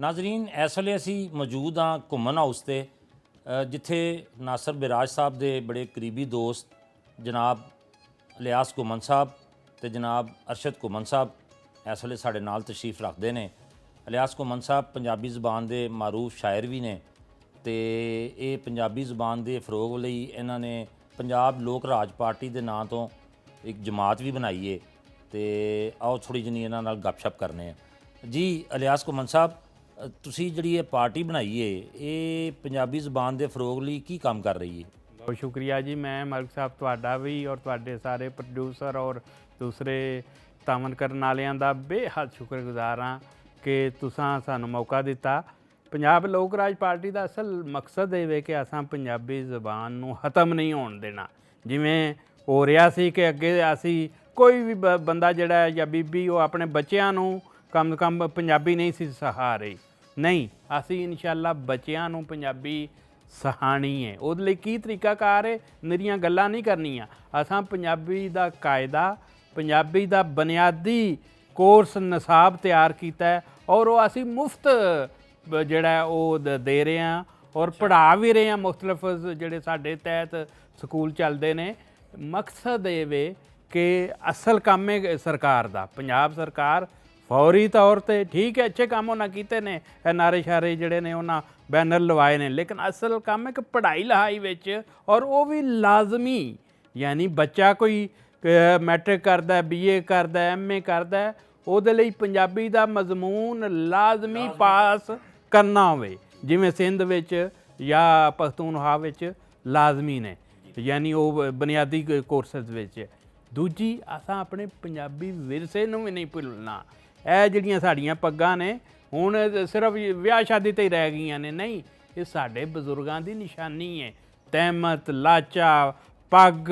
ਨਾਜ਼ਰੀਨ, ਇਸ ਵੇਲੇ ਅਸੀਂ ਮੌਜੂਦ ਹਾਂ ਘੁੰਮਣ ਹਾਊਸ 'ਤੇ ਜਿੱਥੇ ਨਾਸਰ ਬਿਰਾਜ ਸਾਹਿਬ ਦੇ ਬੜੇ ਕਰੀਬੀ ਦੋਸਤ ਜਨਾਬ ਇਲਿਆਸ ਘੁੰਮਣ ਸਾਹਿਬ ਤੇ ਜਨਾਬ ਅਰਸ਼ਦ ਘੁੰਮਣ ਸਾਹਿਬ ਇਸ ਵੇਲੇ ਸਾਡੇ ਨਾਲ ਤਸ਼ਰੀਫ ਰੱਖਦੇ ਨੇ। ਇਲਿਆਸ ਘੁੰਮਣ ਸਾਹਿਬ ਪੰਜਾਬੀ ਜ਼ੁਬਾਨ ਦੇ ਮਾਰੂਫ ਸ਼ਾਇਰ ਵੀ ਨੇ ਤੇ ਇਹ ਪੰਜਾਬੀ ਜ਼ੁਬਾਨ ਦੇ ਫਰੋਗ ਲਈ ਇਹਨਾਂ ਨੇ ਪੰਜਾਬ ਲੋਕ ਰਾਜ ਪਾਰਟੀ ਦੇ ਨਾਂ ਤੋਂ ਇੱਕ ਜਮਾਤ ਵੀ ਬਣਾਈ ਹੈ ਤੇ ਆਓ ਥੋੜ੍ਹੀ ਜਿਹੀ ਇਹਨਾਂ ਨਾਲ ਗੱਪਸ਼ਪ ਕਰਨੇ ਆ। ਜੀ ਇਲਿਆਸ ਘੁੰਮਣ ਸਾਹਿਬ, ਤੁਸੀਂ ਜਿਹੜੀ ਇਹ ਪਾਰਟੀ ਬਣਾਈ ਹੈ ਇਹ ਪੰਜਾਬੀ ਜ਼ੁਬਾਨ ਦੇ ਫਰੋਗ ਲਈ ਕੀ ਕੰਮ ਕਰ ਰਹੀ ਹੈ? बहुत शुक्रिया जी। मैं मलिक साहब तुहाडा भी और तुहाडे सारे प्रोड्यूसर और दूसरे तामन करन वालियां दा बेहद शुक्रगुजार हाँ कि तुसां सानूं मौका दिता। पंजाब लोक राज पार्टी का असल मकसद ये वे कि असां पंजाबी ज़बान नूं खत्म नहीं होण देना। जिवें हो रहा सी कि अगे असी कोई भी बंदा जिहड़ा या बीबी वो अपने बच्चिआं नूं कम से कम पंजाबी नहीं सी सिखा रही। नहीं, असी इंशाअल्लाह बच्चिआं नूं पंजाबी ਸਿਖਾਉਣੀ ਹੈ। ਉਹਦੇ ਲਈ ਕੀ ਤਰੀਕਾਕਾਰ ਹੈ, ਨਿਰੀਆਂ ਗੱਲਾਂ ਨਹੀਂ ਕਰਨੀਆਂ। ਅਸਾਂ ਪੰਜਾਬੀ ਦਾ ਕਾਇਦਾ, ਪੰਜਾਬੀ ਦਾ ਬੁਨਿਆਦੀ ਕੋਰਸ ਨਿਸਾਬ ਤਿਆਰ ਕੀਤਾ ਔਰ ਉਹ ਅਸੀਂ ਮੁਫਤ ਜਿਹੜਾ ਉਹ ਦੇ ਰਹੇ ਹਾਂ ਔਰ ਪੜ੍ਹਾ ਵੀ ਰਹੇ ਹਾਂ। ਮੁਖਤਲਿਫ ਜਿਹੜੇ ਸਾਡੇ ਤਹਿਤ ਸਕੂਲ ਚੱਲਦੇ ਨੇ। ਮਕਸਦ ਇਹ ਵੇ ਕਿ ਅਸਲ ਕੰਮ ਹੈ ਸਰਕਾਰ ਦਾ। ਪੰਜਾਬ ਸਰਕਾਰ फौरी तौर पर ठीक है अच्छे काम उन्हें किए ने, नारे शारे जोड़े ने उन्हें बैनर लवाए ने, लेकिन असल काम है कि पढ़ाई लहाई विच और वो भी लाजमी। यानी बच्चा कोई मैट्रिक करता है, BA करता है, MA करता है, ਉਹਦੇ ਲਈ ਪੰਜਾਬੀ ਦਾ ਮਜ਼ਮੂਨ ਲਾਜ਼ਮੀ ਪਾਸ ਕਰਨਾ ਹੋਵੇ, ਜਿਵੇਂ ਸਿੰਧ ਵਿੱਚ ਜਾਂ ਪਖਤੂਨਖਵਾ ਵਿੱਚ ਲਾਜ਼ਮੀ ਨੇ। ਯਾਨੀ ਉਹ ਬੁਨਿਆਦੀ ਕੋਰਸਿਸ ਵਿੱਚ। ਦੂਜੀ, ਅਸਾਂ ਆਪਣੇ ਪੰਜਾਬੀ ਵਿਰਸੇ ਨੂੰ ਵੀ ਨਹੀਂ ਭੁੱਲਣਾ। ਇਹ ਜਿਹੜੀਆਂ ਸਾਡੀਆਂ ਪੱਗਾਂ ਨੇ ਹੁਣ ਸਿਰਫ ਵਿਆਹ ਸ਼ਾਦੀ 'ਤੇ ਹੀ ਰਹਿ ਗਈਆਂ ਨੇ। ਨਹੀਂ, ਇਹ ਸਾਡੇ ਬਜ਼ੁਰਗਾਂ ਦੀ ਨਿਸ਼ਾਨੀ ਹੈ। ਤਹਿਮਤ, ਲਾਚਾ, ਪੱਗ,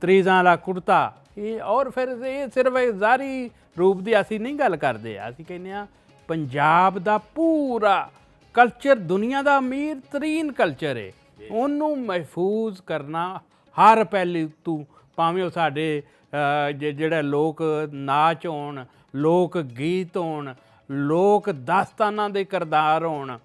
ਤਰੀਜ਼ਾਂ ਵਾਲਾ ਕੁੜਤਾ, ਇਹ ਔਰ ਫਿਰ ਇਹ ਸਿਰਫ ਜ਼ਾਹਰੀ ਰੂਪ ਦੀ ਅਸੀਂ ਨਹੀਂ ਗੱਲ ਕਰਦੇ। ਅਸੀਂ ਕਹਿੰਦੇ ਹਾਂ ਪੰਜਾਬ ਦਾ ਪੂਰਾ ਕਲਚਰ ਦੁਨੀਆ ਦਾ ਅਮੀਰ ਤਰੀਨ ਕਲਚਰ ਹੈ। ਉਹਨੂੰ ਮਹਿਫੂਜ਼ ਕਰਨਾ ਹਰ ਪਹਿਲੂ ਤੋਂ, ਭਾਵੇਂ ਉਹ ਸਾਡੇ ਜਿਹੜਾ ਲੋਕ ਨਾਚ ਹੋਣ, ਲੋਕ ਗੀਤ ਹੋਣ, ਲੋਕ ਦਾਸਤਾਨਾਂ ਦੇ ਕਿਰਦਾਰ ਹੋਣ,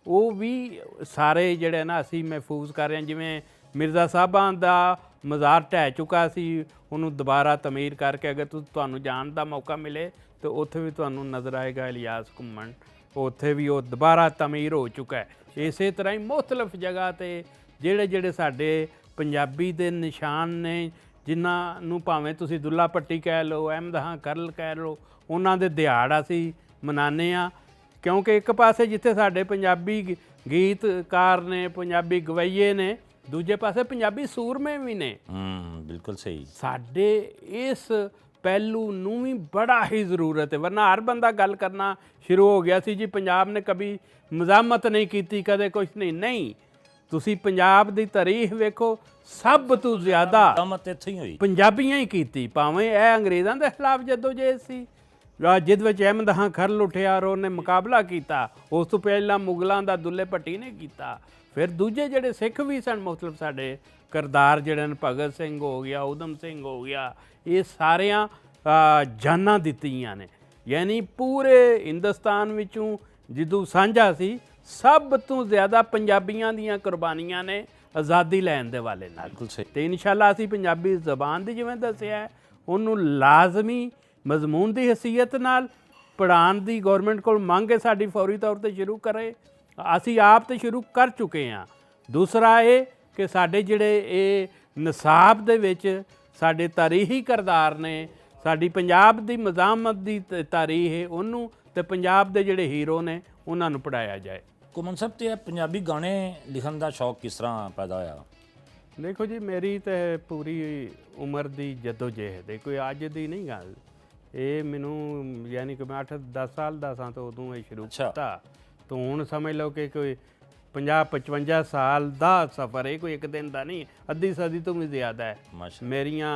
ਉਹ ਵੀ ਸਾਰੇ ਜਿਹੜੇ ਨਾ ਅਸੀਂ ਮਹਿਫੂਜ਼ ਕਰ ਰਹੇ ਹਾਂ। ਜਿਵੇਂ ਮਿਰਜ਼ਾ ਸਾਹਿਬਾਂ ਦਾ ਮਜ਼ਾਰ ਢਹਿ ਚੁੱਕਾ ਸੀ, ਉਹਨੂੰ ਦੁਬਾਰਾ ਤਮੀਰ ਕਰਕੇ ਅਗਰ ਤੁਹਾਨੂੰ ਜਾਣ ਦਾ ਮੌਕਾ ਮਿਲੇ ਤਾਂ ਉੱਥੇ ਵੀ ਤੁਹਾਨੂੰ ਨਜ਼ਰ ਆਏਗਾ ਇਲਿਆਸ ਘੁੰਮਣ। ਉੱਥੇ ਵੀ ਉਹ ਦੁਬਾਰਾ ਤਮੀਰ ਹੋ ਚੁੱਕਾ ਹੈ। ਇਸੇ ਤਰ੍ਹਾਂ ਹੀ ਮੁਖਤਲਿਫ ਜਗ੍ਹਾ 'ਤੇ ਜਿਹੜੇ ਸਾਡੇ ਪੰਜਾਬੀ ਦੇ ਨਿਸ਼ਾਨ ਨੇ, ਜਿਨ੍ਹਾਂ ਨੂੰ ਭਾਵੇਂ ਤੁਸੀਂ ਦੁੱਲਾ ਭੱਟੀ ਕਹਿ ਲਓ, ਅਹਿਮਦ ਖਾਂ ਕਰਲ ਕਹਿ ਲਓ, ਉਹਨਾਂ ਦੇ ਦਿਹਾੜ ਅਸੀਂ ਮਨਾਉਂਦੇ ਹਾਂ। ਕਿਉਂਕਿ ਇੱਕ ਪਾਸੇ ਜਿੱਥੇ ਸਾਡੇ ਪੰਜਾਬੀ ਗੀਤਕਾਰ ਨੇ, ਪੰਜਾਬੀ ਗਵਈਏ ਨੇ, ਦੂਜੇ ਪਾਸੇ ਪੰਜਾਬੀ ਸੂਰਮੇ ਵੀ ਨੇ। ਬਿਲਕੁਲ ਸਹੀ। ਸਾਡੇ ਇਸ ਪਹਿਲੂ ਨੂੰ ਵੀ ਬੜਾ ਹੀ ਜ਼ਰੂਰਤ ਹੈ। ਵਰਨਾ ਹਰ ਬੰਦਾ ਗੱਲ ਕਰਨਾ ਸ਼ੁਰੂ ਹੋ ਗਿਆ ਸੀ ਜੀ ਪੰਜਾਬ ਨੇ ਕभी ਮਜ਼ਾਮਤ ਨਹੀਂ ਕੀਤੀ, ਕਦੇ ਕੁਛ ਨਹੀਂ। ਨਹੀਂ, ਤੁਸੀਂ ਪੰਜਾਬ ਦੀ ਤਾਰੀਖ ਵੇਖੋ, ਸਭ ਤੋਂ ਜ਼ਿਆਦਾ ਇੱਥੇ ਹੀ ਹੋਈ ਪੰਜਾਬੀਆਂ ਹੀ ਕੀਤੀ। ਭਾਵੇਂ ਇਹ ਅੰਗਰੇਜ਼ਾਂ ਦੇ ਖਿਲਾਫ ਜਦੋਜਹਿਦ ਸੀ ਜਿਹਦੇ ਵਿੱਚ ਅਹਿਮਦ ਖਾਂ ਖਰਲ ਉੱਠਿਆ ਔਰ ਉਹਨੇ ਮੁਕਾਬਲਾ ਕੀਤਾ। ਉਸ ਤੋਂ ਪਹਿਲਾਂ ਮੁਗਲਾਂ ਦਾ ਦੁੱਲੇ ਭੱਟੀ ਨੇ ਕੀਤਾ। ਫਿਰ ਦੂਜੇ ਜਿਹੜੇ ਸਿੱਖ ਵੀ ਸਨ, ਮੁਖਤਲਿਫ ਸਾਡੇ ਕਿਰਦਾਰ ਜਿਹੜੇ ਨੇ, ਭਗਤ ਸਿੰਘ ਹੋ ਗਿਆ, ਊਧਮ ਸਿੰਘ ਹੋ ਗਿਆ, ਇਹ ਸਾਰਿਆਂ ਜਾਨਾਂ ਦਿੱਤੀਆਂ ਨੇ। ਯਾਨੀ ਪੂਰੇ ਹਿੰਦੁਸਤਾਨ ਵਿੱਚੋਂ ਜਦੋਂ ਸਾਂਝਾ ਸੀ, ਸਭ ਤੋਂ ਜ਼ਿਆਦਾ ਪੰਜਾਬੀਆਂ ਦੀਆਂ ਕੁਰਬਾਨੀਆਂ ਨੇ ਆਜ਼ਾਦੀ ਲੈਣ ਦੇ ਵਾਲੇ ਨਾਲ। ਤੇ ਇਨਸ਼ਾਅੱਲਾ ਅਸੀਂ ਪੰਜਾਬੀ ਜ਼ਬਾਨ ਦੀ ਜਿਵੇਂ ਦੱਸਿਆ ਉਹਨੂੰ ਲਾਜ਼ਮੀ ਮਜ਼ਮੂਨ ਦੀ ਹਸੀਅਤ ਨਾਲ ਪੜ੍ਹਾਉਣ ਦੀ ਗੌਰਮੈਂਟ ਕੋਲ ਮੰਗ ਹੈ ਸਾਡੀ, ਫੌਰੀ ਤੌਰ 'ਤੇ ਸ਼ੁਰੂ ਕਰੇ। ਅਸੀਂ ਆਪ ਤਾਂ ਸ਼ੁਰੂ ਕਰ ਚੁੱਕੇ ਹਾਂ। ਦੂਸਰਾ ਇਹ ਕਿ ਸਾਡੇ ਜਿਹੜੇ ਇਹ ਨਿਸਾਬ ਦੇ ਵਿੱਚ ਸਾਡੇ ਤਾਰੀਖੀ ਕਿਰਦਾਰ ਨੇ, ਸਾਡੀ ਪੰਜਾਬ ਦੀ ਮਜ਼ਾਮਤ ਦੀ ਤਾਰੀਖ ਹੈ, ਉਹਨੂੰ ਤੇ ਪੰਜਾਬ ਦੇ ਜਿਹੜੇ ਹੀਰੋ ਨੇ ਉਹਨਾਂ ਨੂੰ ਪੜ੍ਹਾਇਆ ਜਾਏ। ਘੁੰਮਣ ਸਾਹਿਬ, ਤੇ ਪੰਜਾਬੀ ਗਾਣੇ ਲਿਖਣ ਦਾ ਸ਼ੌਕ ਕਿਸ ਤਰ੍ਹਾਂ ਪੈਦਾ ਹੋਇਆ? ਦੇਖੋ ਜੀ, ਮੇਰੀ ਤਾਂ ਪੂਰੀ ਉਮਰ ਦੀ ਜਦੋਜਹਿਦ ਹੈ, ਕੋਈ ਅੱਜ ਦੀ ਨਹੀਂ ਗੱਲ। ਇਹ ਮੈਨੂੰ ਯਾਨੀ ਕਿ ਮੈਂ 8-10 ਸਾਲ ਦਾ ਸਾਂ ਤਾਂ ਉਦੋਂ ਇਹ ਸ਼ੁਰੂ ਕੀਤਾ। ਤਾਂ ਹੁਣ ਸਮਝ ਲਓ ਕਿ ਕੋਈ 50-55 ਸਾਲ ਦਾ ਸਫ਼ਰ ਹੈ, ਕੋਈ ਇੱਕ ਦਿਨ ਦਾ ਨਹੀਂ, ਅੱਧੀ ਸਦੀ ਤੋਂ ਵੀ ਜ਼ਿਆਦਾ ਹੈ। ਮੇਰੀਆਂ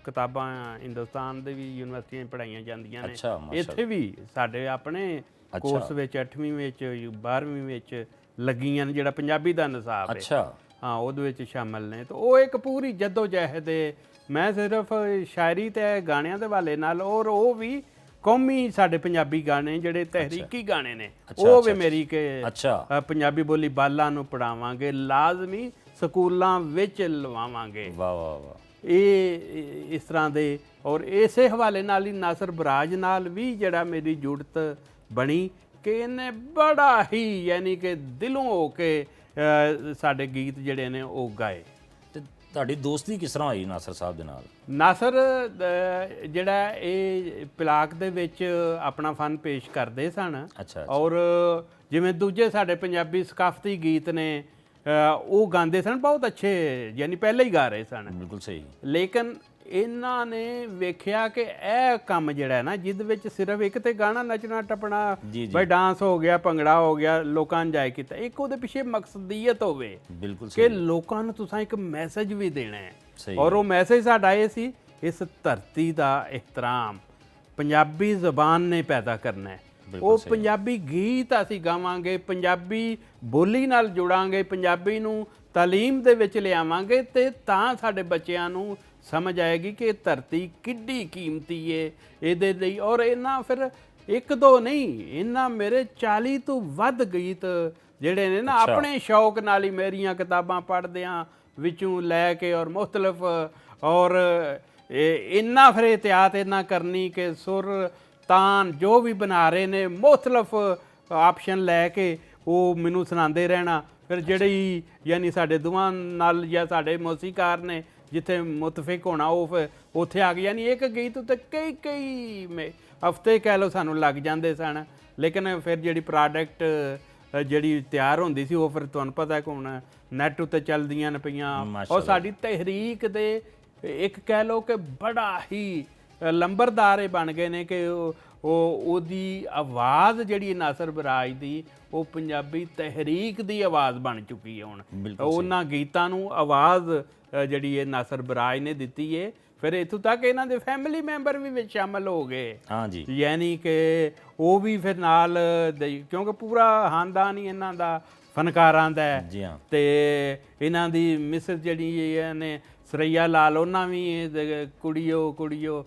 ਕਿਤਾਬਾਂ ਹਿੰਦੁਸਤਾਨ ਦੇ ਵੀ ਯੂਨੀਵਰਸਿਟੀਆਂ ਪੜ੍ਹਾਈਆਂ ਜਾਂਦੀਆਂ ਨੇ, ਇੱਥੇ ਵੀ ਸਾਡੇ ਆਪਣੇ ਕੋਰਸ ਵਿੱਚ 8ਵੀਂ ਵਿੱਚ 12ਵੀਂ ਵਿੱਚ ਲੱਗੀਆਂ ਨੇ, ਜਿਹੜਾ ਪੰਜਾਬੀ ਦਾ ਨਿਸਾਬ ਹੈ ਹਾਂ ਉਹਦੇ ਵਿੱਚ ਸ਼ਾਮਲ ਨੇ। ਤਾਂ ਉਹ ਇੱਕ ਪੂਰੀ ਜਦੋਜਹਿਦ ਹੈ। ਮੈਂ ਸਿਰਫ ਸ਼ਾਇਰੀ ਤੇ ਗਾਣਿਆਂ ਦੇ ਹਵਾਲੇ ਨਾਲ, ਔਰ ਉਹ ਵੀ ਕੌਮੀ ਸਾਡੇ ਪੰਜਾਬੀ ਗਾਣੇ ਜਿਹੜੇ ਤਹਿਰੀਕੀ ਗਾਣੇ ਨੇ ਅੱਛਾ, ਉਹ ਵੀ ਅੱਛਾ, ਮੇਰੀ ਕਿ ਅੱਛਾ ਪੰਜਾਬੀ ਬੋਲੀ ਬਾਲਾਂ ਨੂੰ ਪੜਾਵਾਂਗੇ, ਲਾਜ਼ਮੀ ਸਕੂਲਾਂ ਵਿੱਚ ਲਵਾਵਾਂਗੇ। ਵਾਹ ਵਾਹ ਵਾਹ। ਇਹ ਇਸ ਤਰ੍ਹਾਂ ਦੇ ਔਰ ਇਸੇ ਹਵਾਲੇ ਨਾਲ ਹੀ ਨਾਸਰ ਬਰਾਜ ਨਾਲ ਵੀ ਜਿਹੜਾ ਮੇਰੀ ਜੁੜਤ ਬਣੀ ਕਿ ਇਹਨੇ ਬੜਾ ਹੀ ਯਾਨੀ ਕਿ ਦਿਲੋਂ ਹੋ ਕੇ ਸਾਡੇ ਗੀਤ ਜਿਹੜੇ ਨੇ ਉਹ ਗਾਏ। ਤੇ ਤੁਹਾਡੀ ਦੋਸਤੀ ਕਿਸ ਤਰ੍ਹਾਂ ਹੋਈ ਨਾਸਰ ਸਾਹਿਬ ਦੇ ਨਾਲ? ਨਾਸਰ ਜਿਹੜਾ ਇਹ ਪਿਲਾਕ ਦੇ ਵਿੱਚ ਆਪਣਾ ਫਨ ਪੇਸ਼ ਕਰਦੇ ਸਨ ਅੱਛਾ ਔਰ ਜਿਵੇਂ ਦੂਜੇ ਸਾਡੇ ਪੰਜਾਬੀ ਸਕਾਫਤੀ ਗੀਤ ਨੇ ਉਹ ਗਾਉਂਦੇ ਸਨ, ਬਹੁਤ ਅੱਛੇ ਯਾਨੀ ਪਹਿਲੇ ਹੀ ਗਾ ਰਹੇ ਸਨ। ਬਿਲਕੁਲ ਸਹੀ। ਲੇਕਿਨ ਇਹਨਾਂ ਨੇ ਵੇਖਿਆ ਕਿ ਇਹ ਕੰਮ ਜਿਹੜਾ ਹੈ ਨਾ ਜਿਹਦੇ ਵਿੱਚ ਸਿਰਫ ਇੱਕ ਤੇ ਗਾਣਾ ਨੱਚਣਾ ਟੱਪਣਾ ਬਈ ਡਾਂਸ ਹੋ ਗਿਆ, ਭੰਗੜਾ ਹੋ ਗਿਆ, ਲੋਕਾਂ ਇੰਜੋਏ ਕੀਤਾ, ਇੱਕ ਉਹਦੇ ਪਿੱਛੇ ਮਕਸਦੀਅਤ ਹੋਵੇ ਬਿਲਕੁਲ ਕਿ ਲੋਕਾਂ ਨੂੰ ਤੁਸੀਂ ਇੱਕ ਮੈਸੇਜ ਵੀ ਦੇਣਾ ਹੈ। ਸਹੀ। ਔਰ ਉਹ ਮੈਸੇਜ ਸਾਡਾ ਇਹ ਸੀ, ਇਸ ਧਰਤੀ ਦਾ ਇਹਤਰਾਮ ਪੰਜਾਬੀ ਜ਼ਬਾਨ ਨੇ ਪੈਦਾ ਕਰਨਾ ਹੈ। ਉਹ ਪੰਜਾਬੀ ਗੀਤ ਅਸੀਂ ਗਾਵਾਂਗੇ, ਪੰਜਾਬੀ ਬੋਲੀ ਨਾਲ ਜੁੜਾਂਗੇ, ਪੰਜਾਬੀ ਨੂੰ ਤਾਲੀਮ ਦੇ ਵਿੱਚ ਲਿਆਵਾਂਗੇ ਤੇ ਤਾਂ ਸਾਡੇ ਬੱਚਿਆਂ ਨੂੰ ਸਮਝ ਆਏਗੀ ਕਿ ਇਹ ਧਰਤੀ ਕਿੱਡੀ ਕੀਮਤੀ ਏ ਇਹਦੇ ਲਈ। ਔਰ ਇਹਨਾਂ ਫਿਰ ਇੱਕ ਦੋ ਨਹੀਂ, ਇਹਨਾਂ ਮੇਰੇ 40 ਤੋਂ ਵੱਧ ਗੀਤ ਜਿਹੜੇ ਨੇ ਨਾ ਆਪਣੇ ਸ਼ੌਕ ਨਾਲ ਹੀ ਮੇਰੀਆਂ ਕਿਤਾਬਾਂ ਪੜ੍ਹਦਿਆਂ ਵਿੱਚੋਂ ਲੈ ਕੇ ਔਰ ਮੁਖਤਲਿਫ ਔਰ ਇੰਨਾ ਫਿਰ ਇhtiyat ਇਹਨਾਂ ਕਰਨੀ ਕਿ ਸੁਰ ਤਾਨ ਜੋ ਵੀ ਬਣਾ ਰਹੇ ਨੇ ਮੁਖਤਲਿਫ ਆਪਸ਼ਨ ਲੈ ਕੇ ਉਹ ਮੈਨੂੰ ਸੁਣਾਉਂਦੇ ਰਹਿਣਾ। ਫਿਰ ਜਿਹੜੀ ਯਾਨੀ ਸਾਡੇ ਦੋਵਾਂ ਨਾਲ ਜਾਂ ਸਾਡੇ ਮੌਸੀਕਾਰ ਨੇ ਜਿੱਥੇ ਮੁਤਫਿਕ ਹੋਣਾ ਉਹ ਫਿਰ ਉੱਥੇ ਆ ਗਏ। ਯਾਨੀ ਇੱਕ ਗੀਤ ਉੱਤੇ ਕਈ ਹਫ਼ਤੇ ਕਹਿ ਲਓ ਸਾਨੂੰ ਲੱਗ ਜਾਂਦੇ ਸਨ। ਲੇਕਿਨ ਫਿਰ ਜਿਹੜੀ ਪ੍ਰੋਡਕਟ ਜਿਹੜੀ ਤਿਆਰ ਹੁੰਦੀ ਸੀ ਉਹ ਫਿਰ ਤੁਹਾਨੂੰ ਪਤਾ ਕਿ ਹੁਣ ਨੈੱਟ ਉੱਤੇ ਚੱਲਦੀਆਂ ਨੇ ਪਈਆਂ। ਔਰ ਸਾਡੀ ਤਹਿਰੀਕ ਦੇ ਇੱਕ ਕਹਿ ਲਓ ਕਿ ਬੜਾ ਹੀ ਲੰਬਰਦਾਰ ਬਣ ਗਏ ਨੇ ਕਿ ਉਹਦੀ ਆਵਾਜ਼ ਜਿਹੜੀ ਨਾਸਰ ਬਰਾਜ ਦੀ ਉਹ ਪੰਜਾਬੀ ਤਹਿਰੀਕ ਦੀ ਆਵਾਜ਼ ਬਣ ਚੁੱਕੀ ਹੈ ਹੁਣ। ਉਹਨਾਂ ਗੀਤਾਂ ਨੂੰ ਆਵਾਜ਼ ਜਿਹੜੀ ਇਹ ਨਾਸਰ ਬਰਾਜ ਨੇ ਦਿੱਤੀ ਹੈ। ਫਿਰ ਇੱਥੋਂ ਤੱਕ ਇਹਨਾਂ ਦੇ ਫੈਮਿਲੀ ਮੈਂਬਰ ਵੀ ਵਿੱਚ ਸ਼ਾਮਲ ਹੋ ਗਏ। ਹਾਂਜੀ, ਯਾਨੀ ਕਿ ਉਹ ਵੀ ਫਿਰ ਨਾਲ ਕਿਉਂਕਿ ਪੂਰਾ ਖਾਨਦਾਨ ਹੀ ਇਹਨਾਂ ਦਾ ਫਨਕਾਰਾਂ ਦਾ ਹੈ। ਜੀ ਹਾਂ। ਤੇ ਇਹਨਾਂ ਦੀ ਮਿਸਰ ਜਿਹੜੀ ਨੇ ਸਰਈਆ ਲਾਲ, ਉਹਨਾਂ ਵੀ ਕੁੜੀਓ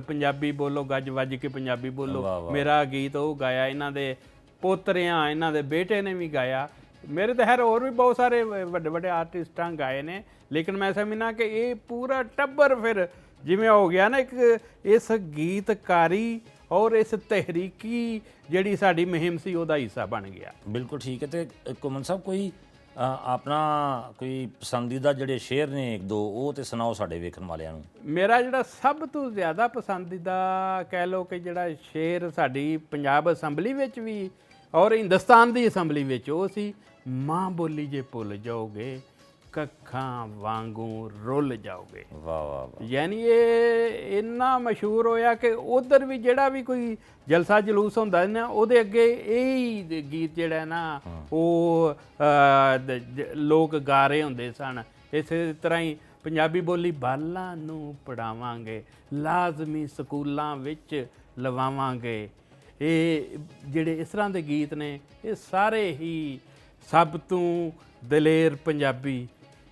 ਪੰਜਾਬੀ ਬੋਲੋ, ਗੱਜ ਵੱਜ ਕੇ ਪੰਜਾਬੀ ਬੋਲੋ, ਮੇਰਾ ਗੀਤ ਉਹ ਗਾਇਆ। ਇਹਨਾਂ ਦੇ ਪੋਤਰਿਆਂ, ਇਹਨਾਂ ਦੇ ਬੇਟੇ ਨੇ ਵੀ ਗਾਇਆ। ਮੇਰੇ ਤਾਂ ਖੈਰ ਹੋਰ ਵੀ ਬਹੁਤ ਸਾਰੇ ਵੱਡੇ ਵੱਡੇ ਆਰਟਿਸਟਾਂ ਗਾਏ ਨੇ। ਲੇਕਿਨ ਮੈਂ ਸਮਝਣਾ ਕਿ ਇਹ ਪੂਰਾ ਟੱਬਰ ਫਿਰ ਜਿਵੇਂ ਹੋ ਗਿਆ ਨਾ ਇੱਕ ਇਸ ਗੀਤਕਾਰੀ ਔਰ ਇਸ ਤਹਿਰੀਕੀ ਜਿਹੜੀ ਸਾਡੀ ਮੁਹਿੰਮ ਸੀ ਉਹਦਾ ਹਿੱਸਾ ਬਣ ਗਿਆ। ਬਿਲਕੁਲ ਠੀਕ ਹੈ। ਤੇ ਘੁੰਮਣ ਸਾਹਿਬ ਕੋਈ ਆਪਣਾ ਕੋਈ ਪਸੰਦੀਦਾ ਜਿਹੜੇ ਸ਼ੇਰ ਨੇ ਇੱਕ ਦੋ ਉਹ ਤੇ ਸੁਣਾਓ ਸਾਡੇ ਵੇਖਣ ਵਾਲਿਆਂ ਨੂੰ। ਮੇਰਾ ਜਿਹੜਾ ਸਭ ਤੋਂ ਜ਼ਿਆਦਾ ਪਸੰਦੀਦਾ ਕਹਿ ਲਓ ਕਿ ਜਿਹੜਾ ਸ਼ੇਰ ਸਾਡੀ ਪੰਜਾਬ ਅਸੈਂਬਲੀ ਵਿੱਚ ਵੀ ਔਰ ਹਿੰਦੁਸਤਾਨ ਦੀ ਅਸੈਂਬਲੀ ਵਿੱਚ ਉਹ ਸੀ, ਮਾਂ ਬੋਲੀ ਜੇ ਭੁੱਲ ਜਾਓਗੇ ਕੱਖਾਂ ਵਾਂਗੂ ਰੁੱਲ ਜਾਓਗੇ। ਵਾਹ ਵਾਹ ਵਾਹ। ਯਾਨੀ ਇਹ ਇੰਨਾ ਮਸ਼ਹੂਰ ਹੋਇਆ ਕਿ ਉਧਰ ਵੀ ਜਿਹੜਾ ਵੀ ਕੋਈ ਜਲਸਾ ਜਲੂਸ ਹੁੰਦਾ ਨਾ ਉਹਦੇ ਅੱਗੇ ਇਹ ਹੀ ਗੀਤ ਜਿਹੜਾ ਨਾ ਉਹ ਲੋਕ ਗਾ ਰਹੇ ਹੁੰਦੇ ਸਨ। ਇਸੇ ਤਰ੍ਹਾਂ ਹੀ ਪੰਜਾਬੀ ਬੋਲੀ ਬਾਲਾਂ ਨੂੰ ਪੜਾਵਾਂਗੇ, ਲਾਜ਼ਮੀ ਸਕੂਲਾਂ ਵਿੱਚ ਲਵਾਵਾਂਗੇ। ਇਹ ਜਿਹੜੇ ਇਸ ਤਰ੍ਹਾਂ ਦੇ ਗੀਤ ਨੇ ਇਹ ਸਾਰੇ ਹੀ ਸਭ ਤੋਂ ਦਲੇਰ ਪੰਜਾਬੀ,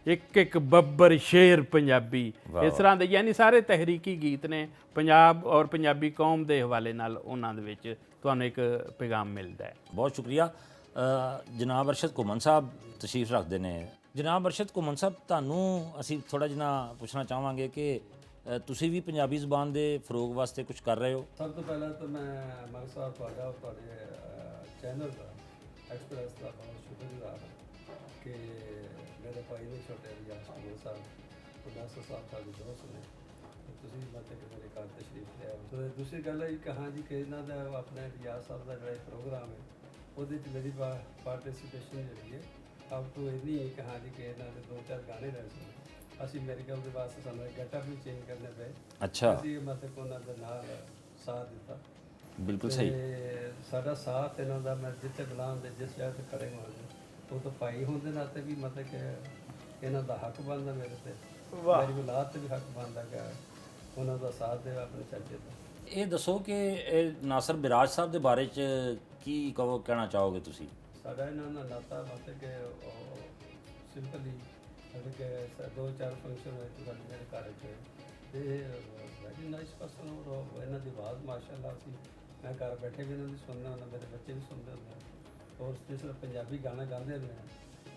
ਇੱਕ ਬੱਬਰ ਸ਼ੇਰ ਪੰਜਾਬੀ, ਇਸ ਤਰ੍ਹਾਂ ਦੇ ਯਾਨੀ ਸਾਰੇ ਤਹਿਰੀਕੀ ਗੀਤ ਨੇ ਪੰਜਾਬ ਔਰ ਪੰਜਾਬੀ ਕੌਮ ਦੇ ਹਵਾਲੇ ਨਾਲ। ਉਹਨਾਂ ਦੇ ਵਿੱਚ ਤੁਹਾਨੂੰ ਇੱਕ ਪੈਗਾਮ ਮਿਲਦਾ ਹੈ। ਬਹੁਤ ਸ਼ੁਕਰੀਆ। ਜਨਾਬ ਅਰਸ਼ਦ ਘੁੰਮਣ ਸਾਹਿਬ ਤਸ਼ਰੀਫ ਰੱਖਦੇ ਨੇ। ਜਨਾਬ ਅਰਸ਼ਦ ਘੁੰਮਣ ਸਾਹਿਬ, ਤੁਹਾਨੂੰ ਅਸੀਂ ਥੋੜ੍ਹਾ ਜਿਹਾ ਪੁੱਛਣਾ ਚਾਹਾਂਗੇ ਕਿ ਤੁਸੀਂ ਵੀ ਪੰਜਾਬੀ ਜ਼ੁਬਾਨ ਦੇ ਫਰੋਗ ਵਾਸਤੇ ਕੁਝ ਕਰ ਰਹੇ ਹੋ। ਸਭ ਤੋਂ ਪਹਿਲਾਂ ਤਾਂ ਮੈਂ ਮਲਕ ਸਾਹਿਬ ਤੁਹਾਡਾ ਤੁਹਾਡੇ ਚੈਨਲ ਦਾ ਐਕਸਪ੍ਰੈਸ ਦਾ ਬਹੁਤ ਸ਼ੁਕਰਗੁਜ਼ਾਰ ਹਾਂ ਕਿ ਮੇਰੇ ਭਾਈ ਦੇ ਛੋਟੇ ਰਿਆਜ਼ ਕਪੂਰ ਸਾਹਿਬ ਉਹ ਨਾਸਰ ਸਾਹਿਬ ਤੁਹਾਡੇ ਦੋਸਤ ਨੇ, ਤੁਸੀਂ ਮਤਲਬ ਕਿ ਮੇਰੇ ਘਰ ਤਸ਼ਰੀਫ ਲਿਆ। ਤੇ ਦੂਸਰੀ ਗੱਲ ਇਹ ਕਹਾਂ ਜੀ ਕਿ ਇਹਨਾਂ ਦਾ ਆਪਣੇ ਰਿਆਜ਼ ਸਾਹਿਬ ਦਾ ਜਿਹੜਾ ਪ੍ਰੋਗਰਾਮ ਹੈ ਉਹਦੇ 'ਚ ਮੇਰੀ ਪਾਰਟਿਸਿਪੇਸ਼ਨ ਜਿਹੜੀ ਹੈ ਅਬ ਤੋਂ ਇੰਨੀ ਕਹਾਂ ਜੀ ਕਿ ਇਹਨਾਂ ਦੇ 2-4 ਗਾਣੇ ਰਹੇ ਸੀ। ਅਸੀਂ ਮੈਡੀਕਲ ਦੇ ਵਾਸਤੇ ਸਾਨੂੰ ਗੈਟਅਪ ਵੀ ਚੇਂਜ ਕਰਨੇ ਪਏ। ਅੱਛਾ। ਅਸੀਂ ਮਤਲਬ ਉਹਨਾਂ ਦੇ ਨਾਲ ਸਾਥ ਦਿੱਤਾ। ਬਿਲਕੁਲ ਸਹੀ। ਸਾਡਾ ਸਾਥ ਇਹਨਾਂ ਦਾ ਮੈਂ ਜਿੱਥੇ ਬੁਲਾਉਂਦੇ ਜਿਸ ਜਗ੍ਹਾ 'ਤੇ ਖੜੇ ਹੋਣਗੇ ਉਹ ਤਾਂ ਭਾਈ ਹੋਣ ਦੇ ਨਾਤੇ ਵੀ ਮਤਲਬ ਕਿ ਇਹਨਾਂ ਦਾ ਹੱਕ ਬਣਦਾ ਮੇਰੇ 'ਤੇ, ਮੇਰੀ ਔਲਾਦ 'ਤੇ ਵੀ ਹੱਕ ਬਣਦਾ ਕਿ ਉਹਨਾਂ ਦਾ ਸਾਥ ਦੇ ਆਪਣੇ ਚਾਚੇ ਦਾ। ਇਹ ਦੱਸੋ ਕਿ ਨਾਸਰ ਬਿਰਾਜ ਸਾਹਿਬ ਦੇ ਬਾਰੇ 'ਚ ਕੀ ਕਹਿਣਾ ਚਾਹੋਗੇ ਤੁਸੀਂ? ਸਾਡਾ ਇਹਨਾਂ ਦਾ ਨਾਤਾ ਮਤਲਬ ਕਿ ਸਿੰਪਲੀ ਮਤਲਬ ਕਿ 2-4 ਫੰਕਸ਼ਨ ਹੋਏ ਤਾਂ ਸਾਡੇ ਮੇਰੇ ਘਰ 'ਚ ਤੇ ਵੈਰੀ ਨਾਈਸ ਪਰਸਨ, ਔਰ ਇਹਨਾਂ ਦੀ ਆਵਾਜ਼ ਮਾਸ਼ਾਅੱਲਾ ਸੀ। ਮੈਂ ਘਰ ਬੈਠੇ ਵੀ ਇਹਨਾਂ ਦੀ ਸੁਣਦਾ ਹੁੰਦਾ, ਮੇਰੇ ਬੱਚੇ ਵੀ ਸੁਣਦੇ ਹੁੰਦੇ। ਔਰ ਜਿਸ ਤਰ੍ਹਾਂ ਪੰਜਾਬੀ ਗਾਣਾ ਗਾਉਂਦੇ ਹੁੰਦੇ ਆ,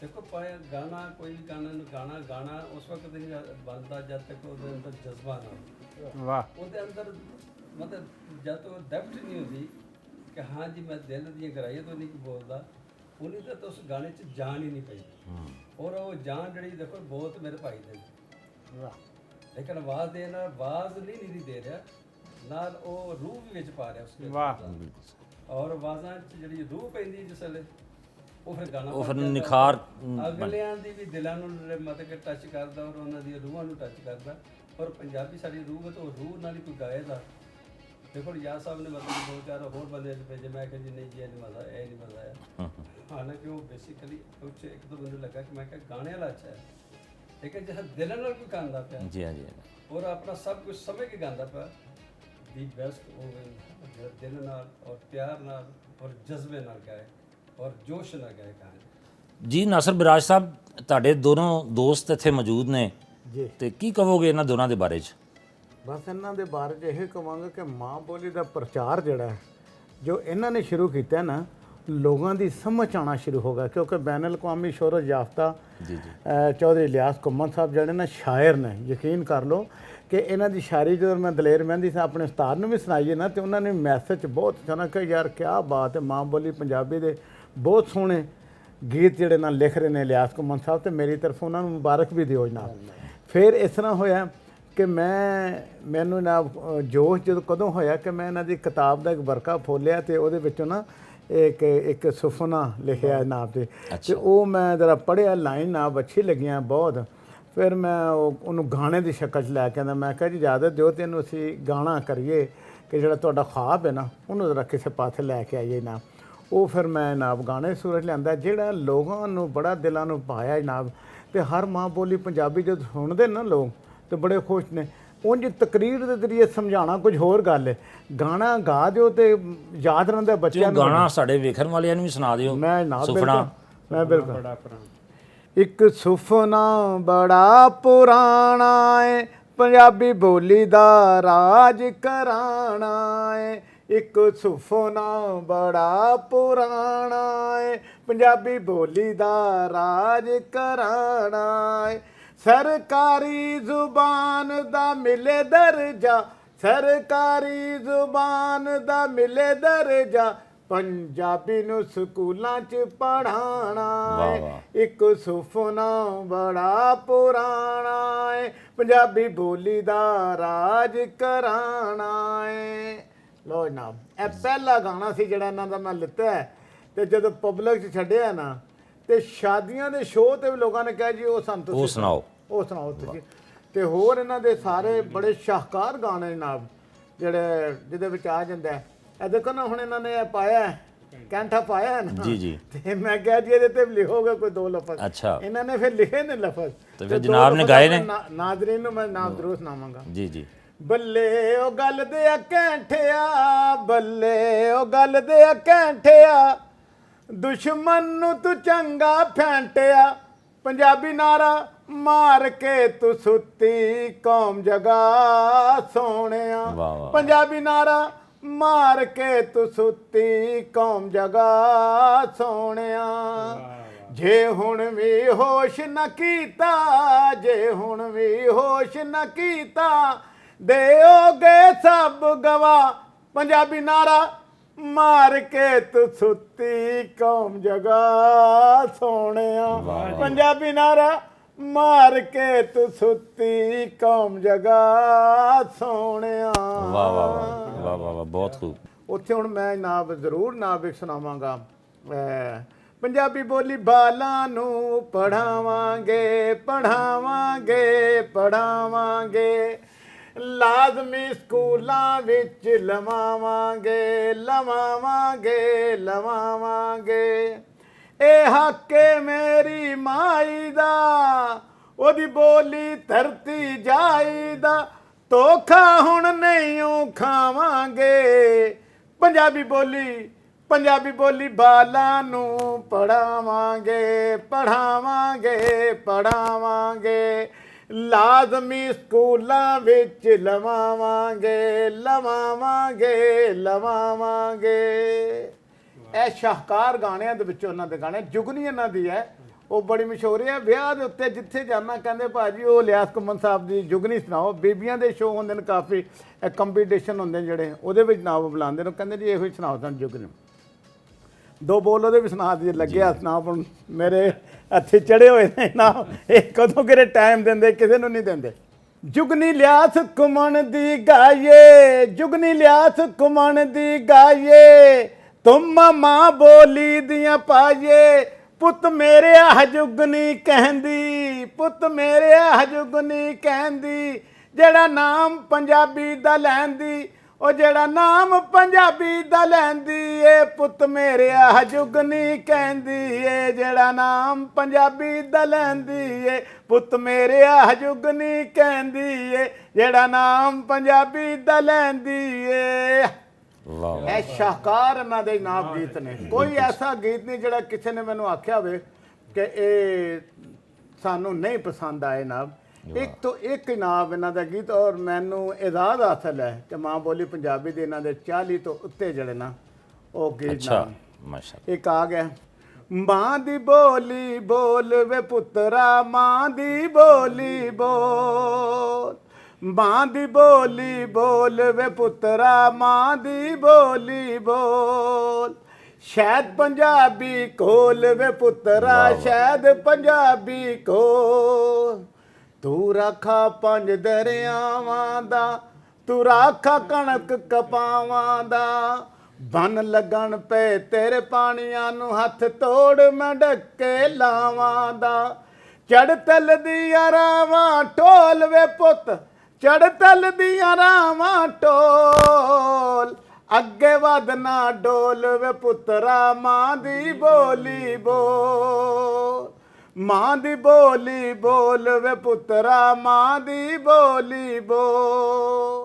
ਦੇਖੋ ਪਾਇਆ ਗਾਣਾ, ਕੋਈ ਵੀ ਗਾਣਾ ਨੂੰ ਗਾਣਾ ਉਸ ਵਕਤ ਨਹੀਂ ਬਣਦਾ ਜਦ ਤੱਕ ਉਹਦੇ ਅੰਦਰ ਜਜ਼ਬਾ ਨਾ ਹੋਵੇ। ਵਾਹ, ਉਹਦੇ ਅੰਦਰ ਮਤਲਬ ਜਦ ਤੱਕ ਡੈਪਥ ਨਹੀਂ ਹੁੰਦੀ ਕਿ ਹਾਂ ਜੀ ਮੈਂ ਦਿਲ ਦੀਆਂ ਗਹਿਰਾਈਆਂ ਤੋਂ ਨਹੀਂ ਬੋਲਦਾ, ਉਨੀ ਤਾਂ ਉਸ ਗਾਣੇ 'ਚ ਜਾਨ ਹੀ ਨਹੀਂ ਪਈ। ਔਰ ਉਹ ਜਾਨ ਜਿਹੜੀ ਦੇਖੋ ਬਹੁਤ ਮੇਰੇ ਭਾਈ ਦੇ, ਵਾਹ, ਲੇਕਿਨ ਆਵਾਜ਼ ਦੇ ਨਾਲ ਆਵਾਜ਼ ਨਹੀਂ ਦੇ ਰਿਹਾ, ਨਾਲ ਉਹ ਰੂਹ ਵੀ ਵਿੱਚ ਪਾ ਰਿਹਾ ਉਸ ਵਿੱਚ। ਵਾਹ, ਔਰ ਆਵਾਜ਼ਾਂ 'ਚ ਜਿਹੜੀ ਰੂਹ ਪੈਂਦੀ ਜਿਸ ਵੇਲੇ, ਉਹ ਫਿਰ ਗਾਣਾ ਉਹ ਫਿਰ ਬਣ ਜਾਂਦਾ। ਨਿਖਾਰ ਅਗਲਿਆਂ ਦੀ ਵੀ ਦਿਲਾਂ ਨੂੰ ਮਤਲਬ ਕਿ ਟੱਚ ਕਰਦਾ, ਔਰ ਉਹਨਾਂ ਦੀ ਰੂਹਾਂ ਨੂੰ ਟੱਚ ਕਰਦਾ। ਔਰ ਪੰਜਾਬੀ ਸਾਡੀ ਰੂਹ ਹੈ, ਤਾਂ ਉਹ ਰੂਹ ਨਾਲ ਹੀ ਕੋਈ ਗਾਏਗਾ। ਦੇਖੋ ਯਾਦ ਸਾਹਿਬ ਨੇ ਮਤਲਬ ਦੋ ਚਾਰ ਹੋਰ ਬੰਦੇ ਭੇਜੇ, ਮੈਂ ਕਿਹਾ ਜੀ ਨਹੀਂ ਜੀ ਇਹ ਨਹੀਂ ਮਜ਼ਾ, ਇਹ ਨਹੀਂ ਮਜ਼ਾ ਆਇਆ। ਹਾਲਾਂਕਿ ਉਹ ਬੇਸਿਕਲੀ ਉੱਚ ਇੱਕ ਦੋ ਮੈਨੂੰ ਲੱਗਾ ਕਿ ਮੈਂ ਕਿਹਾ ਗਾਣੇ ਵਾਲਾ ਅੱਛਾ ਹੈ, ਲੇਕਿਨ ਜਿਹੜਾ ਦਿਲ ਨਾਲ ਕੋਈ ਗਾਉਂਦਾ ਪਿਆ ਜੀ ਹਾਂ ਜੀ ਔਰ ਆਪਣਾ ਸਭ ਕੁਝ ਸਮਝ ਕੇ ਗਾਉਂਦਾ ਪਿਆ, ਦੀ ਬੈਸਟ ਉਹ ਜਿਹੜਾ ਦਿਲ ਨਾਲ ਔਰ ਪਿਆਰ ਨਾਲ ਔਰ ਜਜ਼ਬੇ ਨਾਲ ਗਾਏ ਔਰ ਜੋਸ਼ ਨਾਲ ਗਾਏ ਗਾਣੇ। ਜੀ ਨਾਸਰ ਬਿਰਾਜ ਸਾਹਿਬ, ਤੁਹਾਡੇ ਦੋਨੋਂ ਦੋਸਤ ਇੱਥੇ ਮੌਜੂਦ ਨੇ ਜੀ, ਤੇ ਕੀ ਕਹੋਗੇ ਇਹਨਾਂ ਦੋਨਾਂ ਦੇ ਬਾਰੇ 'ਚ? ਬਸ ਇਹਨਾਂ ਦੇ ਬਾਰੇ 'ਚ ਇਹ ਕਹਾਂਗਾ ਕਿ ਮਾਂ ਬੋਲੀ ਦਾ ਪ੍ਰਚਾਰ ਜਿਹੜਾ ਹੈ, ਜੋ ਇਹਨਾਂ ਨੇ ਸ਼ੁਰੂ ਕੀਤਾ ਨਾ, ਲੋਕਾਂ ਦੀ ਸਮਝ ਆਉਣਾ ਸ਼ੁਰੂ ਹੋ ਗਿਆ। ਕਿਉਂਕਿ ਬੈਨ ਅਲ-ਅਕਵਾਮੀ ਸ਼ੋਹਰਤ ਯਾਫਤਾ ਜੀ ਜੀ ਚੌਧਰੀ ਇਲਿਆਸ ਘੁੰਮਣ ਸਾਹਿਬ ਜਿਹੜੇ ਨਾ ਸ਼ਾਇਰ ਨੇ, ਯਕੀਨ ਕਰ ਲਓ ਕਿ ਇਹਨਾਂ ਦੀ ਸ਼ਾਇਰੀ ਜਦੋਂ ਮੈਂ ਦਲੇਰ ਮਹਿੰਦੀ ਸਾਹਿਬ ਆਪਣੇ ਉਸਤਾਦ ਨੂੰ ਵੀ ਸੁਣਾਈ ਹੈ ਨਾ, ਤੇ ਉਹਨਾਂ ਨੇ ਮੈਸੇਜ ਬਹੁਤ ਸੋਹਣਾ ਕਿ ਯਾਰ ਕਿਆ ਬਾਤ ਹੈ, ਮਾਂ ਬੋਲੀ ਪੰਜਾਬੀ ਦੇ ਬਹੁਤ ਸੋਹਣੇ ਗੀਤ ਜਿਹੜੇ ਨਾਲ ਲਿਖ ਰਹੇ ਨੇ ਇਲਿਆਸ ਘੁੰਮਣ ਸਾਹਿਬ, ਤੇ ਮੇਰੀ ਤਰਫੋਂ ਉਹਨਾਂ ਨੂੰ ਮੁਬਾਰਕ ਵੀ ਦਿਓ ਜਨਾਬ। ਫਿਰ ਇਸ ਤਰ੍ਹਾਂ ਹੋਇਆ ਕਿ ਮੈਨੂੰ ਨਾ ਜੋਸ਼ ਜਦੋਂ ਕਦੋਂ ਹੋਇਆ ਕਿ ਮੈਂ ਇਹਨਾਂ ਦੀ ਕਿਤਾਬ ਦਾ ਇੱਕ ਵਰਕਾ ਫੋਲਿਆ, ਤੇ ਉਹਦੇ ਵਿੱਚੋਂ ਨਾ ਇੱਕ ਸੁਫਨਾ ਲਿਖਿਆ ਜਨਾਬ ਤੇ ਉਹ ਮੈਂ ਜਰਾ ਪੜ੍ਹਿਆ, ਲਾਈਨ ਨਾਬ ਅੱਛੀ ਲੱਗੀਆਂ ਬਹੁਤ। ਫਿਰ ਮੈਂ ਉਹਨੂੰ ਗਾਣੇ ਦੀ ਸ਼ਕਲ 'ਚ ਲੈ ਕੇ ਆਂਦਾ, ਮੈਂ ਕਿਹਾ ਜੀ ਇਜਾਜ਼ਤ ਦਿਓ ਤੇ ਇਹਨੂੰ ਅਸੀਂ ਗਾਣਾ ਕਰੀਏ ਕਿ ਜਿਹੜਾ ਤੁਹਾਡਾ ਖ਼ਾਬ ਹੈ ਨਾ, ਉਹਨੂੰ ਜ਼ਰਾ ਕਿਸੇ ਪਾਸੇ ਲੈ ਕੇ ਆਈਏ ਨਾ। ਉਹ ਫਿਰ ਮੈਂ ਜਨਾਬ ਗਾਣੇ ਸੂਰਜ ਲਿਆਂਦਾ, ਜਿਹੜਾ ਲੋਕਾਂ ਨੂੰ ਬੜਾ ਦਿਲਾਂ ਨੂੰ ਭਾਇਆ ਜਨਾਬ। ਤੇ ਹਰ ਮਾਂ ਬੋਲੀ ਪੰਜਾਬੀ ਜਦੋਂ ਸੁਣਦੇ ਨਾ ਲੋਕ ਤੇ ਬੜੇ ਖੁਸ਼ ਨੇ। ਉਂਝ ਤਕਰੀਰ ਦੇ ਜ਼ਰੀਏ ਸਮਝਾਉਣਾ ਕੁਝ ਹੋਰ ਗੱਲ ਹੈ, ਗਾਣਾ ਗਾ ਦਿਓ ਤੇ ਯਾਦ ਰਹਿੰਦਾ ਬੱਚਿਆਂ ਨੂੰ। ਗਾਣਾ ਸਾਡੇ ਵੇਖਣ ਵਾਲਿਆਂ ਨੂੰ ਵੀ ਸੁਣਾ ਦਿਓ। ਮੈਂ ਨਾ ਸੁਪਨਾ ਮੈਂ ਬਿਲਕੁਲ ਬੜਾ ਪੁਰਾਣਾ। ਇੱਕ ਸੁਫਨਾ ਬੜਾ ਪੁਰਾਣਾ ਏ, ਪੰਜਾਬੀ ਬੋਲੀ ਦਾ ਰਾਜ ਕਰਾਣਾ ਏ। ਇੱਕ ਸੁਫਨਾ ਬੜਾ ਪੁਰਾਣਾ ਏ, ਪੰਜਾਬੀ ਬੋਲੀ ਦਾ ਰਾਜ ਕਰਾਣਾ ਏ। ਸਰਕਾਰੀ ਜ਼ੁਬਾਨ ਦਾ ਮਿਲੇ ਦਰਜਾ, ਸਰਕਾਰੀ ਜ਼ੁਬਾਨ ਦਾ ਮਿਲੇ ਦਰਜਾ, ਪੰਜਾਬੀ ਨੂੰ ਸਕੂਲਾਂ 'ਚ ਪੜ੍ਹਾਉਣਾ ਏ। ਇੱਕ ਸੁਫਨਾ ਬੜਾ ਪੁਰਾਣਾ ਏ, ਪੰਜਾਬੀ ਬੋਲੀ ਦਾ ਰਾਜ ਕਰਾਣਾ ਏ। ਲੋ ਜਨਾਬ, ਇਹ ਪਹਿਲਾ ਗਾਣਾ ਸੀ ਜਿਹੜਾ ਇਹਨਾਂ ਦਾ ਮੈਂ ਲਿੱਤਾ ਹੈ, ਤੇ ਜਦੋਂ ਪਬਲਿਕ 'ਚ ਛੱਡਿਆ ਨਾ, ਤੇ ਸ਼ਾਦੀਆਂ ਦੇ ਸ਼ੋਅ ਤੇ ਵੀ ਲੋਕਾਂ ਨੇ ਕਿਹਾ ਜੀ ਉਹ ਸਾਨੂੰ ਤੁਸੀਂ ਸੁਣਾਓ, ਉਹ ਸੁਣਾਓ ਤੁਸੀਂ। ਤੇ ਹੋਰ ਇਹਨਾਂ ਦੇ ਸਾਰੇ ਬੜੇ ਸ਼ਾਹਕਾਰ ਗਾਣੇ ਜਨਾਬ ਜਿਹੜੇ ਜਿਹਦੇ ਵਿੱਚ ਆ ਜਾਂਦਾ ਹੈ। ਇਹ ਦੇਖੋ ਨਾ, ਹੁਣ ਇਹਨਾਂ ਨੇ ਇਹ ਪਾਇਆ ਕੈਂਠਾ ਪਾਇਆ ਹੈ ਨਾ, ਜੀ ਜੀ, ਤੇ ਮੈਂ ਕਿਹਾ ਜੀ ਇਹਦੇ ਤੇ ਲਿਖੋਗੇ ਕੋਈ ਦੋ ਲਫ਼ਜ਼। ਅੱਛਾ, ਇਹਨਾਂ ਨੇ ਫਿਰ ਲਿਖੇ ਨੇ ਲਫ਼ਜ਼, ਤੇ ਫਿਰ ਜਨਾਬ ਨੇ ਗਾਏ ਨੇ। ਨਾਜ਼ਰੀਨ ਨੂੰ ਮੈਂ ਨਾਮ ਜ਼ਰੂਰ ਸੁਣਾਵਾਂਗਾ। ਜੀ ਜੀ। ਬੱਲੇ ਉਹ ਗੱਲ ਦੇ ਕੈਂਠਿਆ, ਬੱਲੇ ਉਹ ਗੱਲ ਦੇ ਕੈਂਠਿਆ, ਦੁਸ਼ਮਣ ਨੂੰ ਤੂੰ ਚੰਗਾ ਫੈਂਟਿਆ, ਪੰਜਾਬੀ ਨਾਰਾ ਮਾਰ ਕੇ ਤੂੰ ਸੁੱਤੀ ਕੌਮ ਜਗਾ ਸੋਹਣਿਆ। ਪੰਜਾਬੀ ਨਾਰਾ ਮਾਰ ਕੇ ਤੂੰ ਸੁੱਤੀ ਕੌਮ ਜਗਾ ਸੋਹਣਿਆ। ਜੇ ਹੁਣ ਵੀ ਹੋਸ਼ ਨਾ ਕੀਤਾ, ਜੇ ਹੁਣ ਵੀ ਹੋਸ਼ ਨਾ ਕੀਤਾ, ਦਿਓਗੇ ਸਭ ਗਵਾ, ਪੰਜਾਬੀ ਨਾਰਾ ਮਾਰ ਕੇ ਤੂੰ ਸੁੱਤੀ ਕੌਮ ਜਗਾ ਸੋਹਣਿਆ। ਪੰਜਾਬੀ ਨਾਰਾ ਮਾਰ ਕੇ ਤੂੰ ਸੁੱਤੀ ਕੌਮ ਜਗਾ ਸੋਹਣਿਆ। ਵਾਹ ਵਾਹ ਵਾਹ ਵਾਹ ਵਾਹ, ਬਹੁਤ ਖੂਬ। ਉੱਥੇ ਹੁਣ ਮੈਂ ਨਾਬ ਜ਼ਰੂਰ ਨਾਬ ਇੱਕ ਸੁਣਾਵਾਂਗਾ। ਪੰਜਾਬੀ ਬੋਲੀ ਬਾਲਾਂ ਨੂੰ ਪੜ੍ਹਾਵਾਂਗੇ, ਪੜ੍ਹਾਵਾਂਗੇ, ਪੜ੍ਹਾਵਾਂਗੇ, ਲਾਜ਼ਮੀ ਸਕੂਲਾਂ ਵਿੱਚ ਲਵਾਵਾਂਗੇ, ਲਵਾਵਾਂਗੇ, ਲਵਾਵਾਂਗੇ। ਇਹ ਹੱਕ ਏ ਮੇਰੀ ਮਾਈ ਦਾ, ਉਹਦੀ ਬੋਲੀ ਧਰਤੀ ਜਾਈਦਾ, ਧੋਖਾ ਹੁਣ ਨਹੀਂ ਖਾਵਾਂਗੇ। ਪੰਜਾਬੀ ਬੋਲੀ, ਪੰਜਾਬੀ ਬੋਲੀ ਬਾਲਾਂ ਨੂੰ ਪੜ੍ਹਾਵਾਂਗੇ, ਪੜ੍ਹਾਵਾਂਗੇ, ਪੜ੍ਹਾਵਾਂਗੇ, ਲਾਜ਼ਮੀ ਸਕੂਲਾਂ ਵਿੱਚ ਲਵਾਵਾਂਗੇ ਲਵਾਵਾਂਗੇ ਲਵਾਵਾਂਗੇ। ਇਹ ਸ਼ਾਹਕਾਰ ਗਾਣਿਆਂ ਦੇ ਵਿੱਚੋਂ ਉਹਨਾਂ ਦੇ ਗਾਣੇ, ਜੁਗਨੀ ਇਹਨਾਂ ਦੀ ਹੈ, ਉਹ ਬੜੀ ਮਸ਼ਹੂਰ ਹੈ। ਵਿਆਹ ਦੇ ਉੱਤੇ ਜਿੱਥੇ ਜਾਣਾ ਕਹਿੰਦੇ ਭਾਜੀ ਉਹ ਇਲਿਆਸ ਘੁੰਮਣ ਸਾਹਿਬ ਦੀ ਜੁਗਨੀ ਸੁਣਾਓ। ਬੀਬੀਆਂ ਦੇ ਸ਼ੋਅ ਹੁੰਦੇ ਨੇ ਕਾਫੀ, ਕੰਪੀਟੀਸ਼ਨ ਹੁੰਦੇ ਨੇ ਜਿਹੜੇ, ਉਹਦੇ ਵਿੱਚ ਨਾ ਉਹ ਬੁਲਾਉਂਦੇ ਨੇ, ਕਹਿੰਦੇ ਜੀ ਇਹੋ ਹੀ ਸੁਣਾਓ ਸਾਨੂੰ ਜੁਗਨੀ। ਦੋ ਬੋਲ ਉਹਦੇ ਵੀ ਸੁਣਾ ਦੀ ਲੱਗਿਆ ਸੁਣਾ, ਹੁਣ ਮੇਰੇ ਹੱਥੇ ਚੜੇ ਹੋਏ ਨੇ ਨਾ, ਇਹ ਕਦੋਂ ਕਿਹੜੇ ਟਾਈਮ ਦਿੰਦੇ, ਕਿਸੇ ਨੂੰ ਨਹੀਂ ਦਿੰਦੇ। ਜੁਗਨੀ ਇਲਿਆਸ ਘੁੰਮਣ ਦੀ ਗਾਈਏ, ਜੁਗਨੀ ਇਲਿਆਸ ਘੁੰਮਣ ਦੀ ਗਾਈਏ, ਤੁਮ ਮਾਂ ਬੋਲੀ ਦੀਆਂ ਪਾਈਏ। ਪੁੱਤ ਮੇਰੇ ਆਹ ਜੁਗਨੀ ਕਹਿੰਦੀ, ਪੁੱਤ ਮੇਰੇ ਆਹ ਜੁਗਨੀ ਕਹਿੰਦੀ, ਜਿਹੜਾ ਨਾਮ ਪੰਜਾਬੀ ਦਾ ਲੈਂਦੀ, ਉਹ ਜਿਹੜਾ ਨਾਮ ਪੰਜਾਬੀ ਦਾ ਲੈਂਦੀ ਏ। ਪੁੱਤ ਮੇਰੇ ਆਹ ਜੁਗਨੀ ਕਹਿੰਦੀ ਏ, ਜਿਹੜਾ ਨਾਮ ਪੰਜਾਬੀ ਦਾ ਲੈਂਦੀ ਏ। ਪੁੱਤ ਮੇਰੇ ਆਹ ਜੁਗਨੀ ਕਹਿੰਦੀ ਏ, ਜਿਹੜਾ ਨਾਮ ਪੰਜਾਬੀ ਦਾ ਲੈਂਦੀ ਏ। ਵਾਹ ਇਹ ਸ਼ਾਹਕਾਰ ਇਹਨਾਂ ਦੇ ਨਾਮ ਗੀਤ ਨੇ। ਕੋਈ ਐਸਾ ਗੀਤ ਨਹੀਂ ਜਿਹੜਾ ਕਿਸੇ ਨੇ ਮੈਨੂੰ ਆਖਿਆ ਹੋਵੇ ਕਿ ਇਹ ਸਾਨੂੰ ਨਹੀਂ ਪਸੰਦ ਆਏ ਨਾਮ। ਇੱਕ ਤੋਂ ਇੱਕ ਨਾਮ ਇਹਨਾਂ ਦਾ ਗੀਤ, ਔਰ ਮੈਨੂੰ ਇਜਾਜ਼ ਹਾਸਲ ਹੈ ਕਿ ਮਾਂ ਬੋਲੀ ਪੰਜਾਬੀ ਦੇ ਇਹਨਾਂ ਦੇ 40 ਤੋਂ ਉੱਤੇ ਜਿਹੜੇ ਨਾ ਉਹ ਗੀਤ ਅੱਛਾ ਨਾਮ। ਮਾਸ਼ਾਅੱਲਾ। ਇੱਕ ਆ ਗਿਆ, ਮਾਂ ਦੀ ਬੋਲੀ ਬੋਲ ਵੇ ਪੁੱਤਰਾ, ਮਾਂ ਦੀ ਬੋਲੀ ਬੋਲ, ਮਾਂ ਦੀ ਬੋਲੀ ਬੋਲ ਵੇ ਪੁੱਤਰਾ, ਮਾਂ ਦੀ ਬੋਲੀ ਬੋਲ। ਸ਼ਾਇਦ ਪੰਜਾਬੀ ਕੋਲ ਵੇ ਪੁੱਤਰਾ, ਸ਼ਾਇਦ ਪੰਜਾਬੀ ਕੋਲ। ਤੂੰ ਰਾਖਾ ਪੰਜ ਦਰਿਆਵਾਂ ਦਾ, ਤੂੰ ਰਾਖਾ ਕਣਕ ਕਪਾਵਾਂ ਦਾ। ਬੰਨ ਲੱਗਣ ਪਏ ਤੇਰੇ ਪਾਣੀਆਂ ਨੂੰ, ਹੱਥ ਤੋੜ ਮੈਂ ਡੱਕੇ ਲਾਵਾਂ ਦਾ। ਚੜ ਤਲ ਦੀਆਂ ਰਾਵਾਂ ਢੋਲ ਵੇ ਪੁੱਤ, ਚੜ ਤਲ ਦੀਆਂ ਰਾਵਾਂ ਢੋਲ। ਅੱਗੇ ਵਧ ਨਾ ਡੋਲ ਵੇ ਪੁੱਤਰਾ, ਮਾਂ ਦੀ ਬੋਲੀ ਬੋਲ, ਮਾਂ ਦੀ ਬੋਲੀ ਬੋਲ ਵੇ ਪੁੱਤਰਾ, ਮਾਂ ਦੀ ਬੋਲੀ ਬੋਲ।